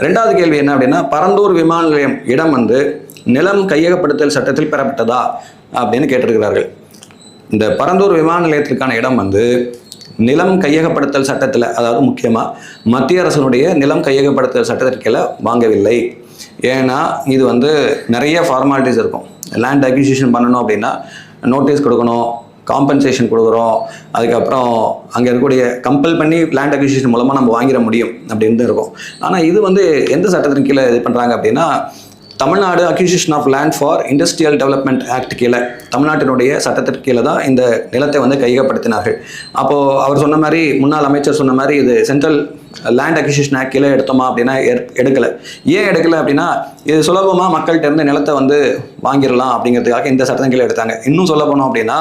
ரெண்டாவது கேள்வி என்ன அப்படின்னா, பரந்தூர் விமான நிலையம் இடம் வந்து நிலம் கையகப்படுத்தல் சட்டத்தில் பெறப்பட்டதா அப்படின்னு கேட்டிருக்கிறார்கள். இந்த பரந்தூர் விமான நிலையத்திற்கான இடம் வந்து நிலம் கையகப்படுத்தல் சட்டத்தில், அதாவது முக்கியமாக மத்திய அரசனுடைய நிலம் கையகப்படுத்தல் சட்டத்திற்கீழே வாங்கவில்லை. ஏன்னா இது வந்து நிறைய ஃபார்மாலிட்டிஸ் இருக்கும். லேண்ட் அக்விசிஷன் பண்ணணும் அப்படின்னா நோட்டீஸ் கொடுக்கணும், காம்பன்சேஷன் கொடுக்குறோம், அதுக்கப்புறம் அங்கே இருக்கக்கூடிய கம்பல் பண்ணி லேண்ட் அக்விசிஷன் மூலமாக நம்ம வாங்கிட முடியும் அப்படின்னு இருக்கும். ஆனால் இது வந்து எந்த சட்டத்தின் கீழே இது பண்ணுறாங்க அப்படின்னா, Tamil Nadu acquisition of land for industrial development act கீழே, தமிழ்நாட்டினுடைய சட்டத்திற்கு கீழே தான் இந்த நிலத்தை வந்து கையகப்படுத்தினார்கள். அப்போது அவர் சொன்ன மாதிரி, முன்னாள் அமைச்சர் சொன்ன மாதிரி, இது சென்ட்ரல் லேண்ட் அக்விசிஷன் ஆக்ட் கீழே எடுத்தோமா அப்படின்னா எடுக்கலை. ஏன் எடுக்கலை அப்படின்னா, இது சுலபமாக மக்கள்கிட்ட இருந்து நிலத்தை வந்து வாங்கிடலாம் அப்படிங்கிறதுக்காக இந்த சட்டத்தின் கீழே எடுத்தாங்க. இன்னும் சொல்ல போனோம் அப்படின்னா,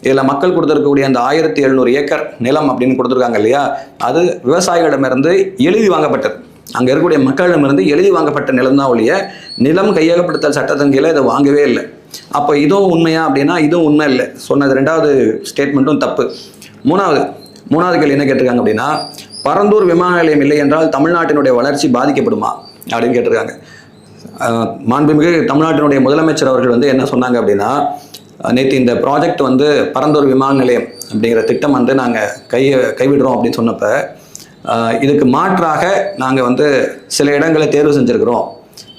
இதில் மக்கள் கொடுத்துருக்கக்கூடிய அந்த 1700 ஏக்கர் நிலம் அப்படின்னு கொடுத்துருக்காங்க இல்லையா, அது விவசாயிகளிடமிருந்து எழுதி வாங்கப்பட்டது. அங்கே இருக்கக்கூடிய மக்களிடமிருந்து எழுதி வாங்கப்பட்ட நிலம் தான் ஒழிய நிலம் கையகப்படுத்தல் சட்டத்தின் கீழே இதை வாங்கவே இல்லை. அப்போ இதுவும் உண்மையா அப்படின்னா இதுவும் உண்மை இல்லை. சொன்னது ரெண்டாவது ஸ்டேட்மெண்ட்டும் தப்பு. மூணாவது கேள்வி என்ன கேட்டிருக்காங்க அப்படின்னா, பரந்தூர் விமான நிலையம் இல்லை என்றால் தமிழ்நாட்டினுடைய வளர்ச்சி பாதிக்கப்படுமா அப்படின்னு கேட்டிருக்காங்க. மாண்புமிகு தமிழ்நாட்டினுடைய முதலமைச்சர் அவர்கள் வந்து என்ன சொன்னாங்க அப்படின்னா, நேற்று இந்த ப்ராஜெக்ட் வந்து பரந்தூர் விமான நிலையம் அப்படிங்கிற திட்டம் வந்து நாங்கள் கைவிடுறோம் அப்படின்னு சொன்னப்போ, இதுக்கு மாற்றாக நாங்கள் வந்து சில இடங்களை தேர்வு செஞ்சுருக்கிறோம்,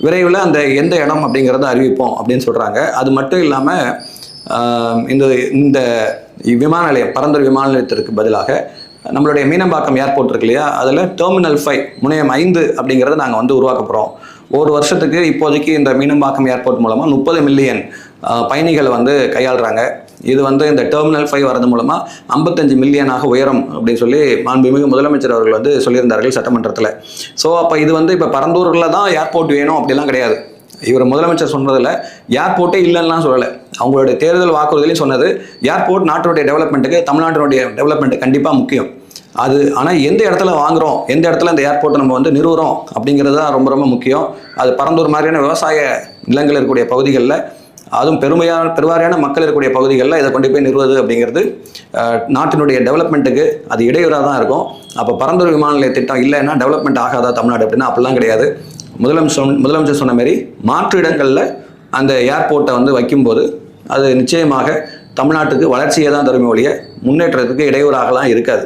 விரைவில் அந்த எந்த இடம் அப்படிங்கிறத அறிவிப்போம் அப்படின்னு சொல்கிறாங்க. அது மட்டும் இல்லாமல் இந்த விமான நிலையம், பரந்தூர் விமான நிலையத்திற்கு பதிலாக நம்மளுடைய மீனம்பாக்கம் ஏர்போர்ட் இருக்கு இல்லையா, அதில் டெர்மினல் 5 முனையம் 5 அப்படிங்கிறத நாங்கள் வந்து உருவாக்க போகிறோம். ஒரு வருஷத்துக்கு இப்போதைக்கு இந்த மீனம்பாக்கம் ஏர்போர்ட் மூலமாக 30 மில்லியன் பயணிகளை வந்து கையாளுறாங்க. இது வந்து இந்த டெர்மினல் 5 வரது மூலமாக 55 மில்லியனாக உயரும் அப்படின்னு சொல்லி மாண்புமிகு முதலமைச்சர் அவர்கள் வந்து சொல்லியிருந்தார்கள் சட்டமன்றத்தில். ஸோ அப்போ இது வந்து இப்போ பரந்தூரில் தான் ஏர்போர்ட் வேணும் அப்படிலாம் கிடையாது. இவர் முதலமைச்சர் சொன்னதில் ஏர்போர்ட்டே இல்லைன்னா சொல்லலை. அவங்களுடைய தேர்தல் வாக்குறுதியிலையும் சொன்னது, ஏர்போர்ட் நாட்டினுடைய டெவலப்மெண்ட்டுக்கு, தமிழ்நாட்டினுடைய டெவலப்மெண்ட்டு கண்டிப்பாக முக்கியம். அது ஆனால் எந்த இடத்துல வாங்குகிறோம், எந்த இடத்துல இந்த ஏர்போர்ட்டை நம்ம வந்து நிறுவுகிறோம் அப்படிங்கிறது தான் ரொம்ப ரொம்ப முக்கியம். அது பரந்தூர் மாதிரியான விவசாய நிலங்கள் இருக்கக்கூடிய பகுதிகளில், அதுவும் பெருவாரியான மக்கள் இருக்கக்கூடிய பகுதிகளில் இதை கொண்டு போய் நிறுவது அப்படிங்கிறது நாட்டினுடைய டெவலப்மெண்ட்டுக்கு அது இடையூறாக தான் இருக்கும். அப்போ பரந்தூர் விமான நிலைய திட்டம் இல்லைன்னா டெவலப்மெண்ட் ஆகாதா தமிழ்நாடு அப்படின்னா அப்படிலாம் கிடையாது. முதலமைச்சர் சொன்ன மாதிரி மாற்று இடங்களில் அந்த ஏர்போர்ட்டை வந்து வைக்கும்போது அது நிச்சயமாக தமிழ்நாட்டுக்கு வளர்ச்சியை தான் தருமே ஒழிய முன்னேற்றத்துக்கு இடையூறாகலாம் இருக்காது.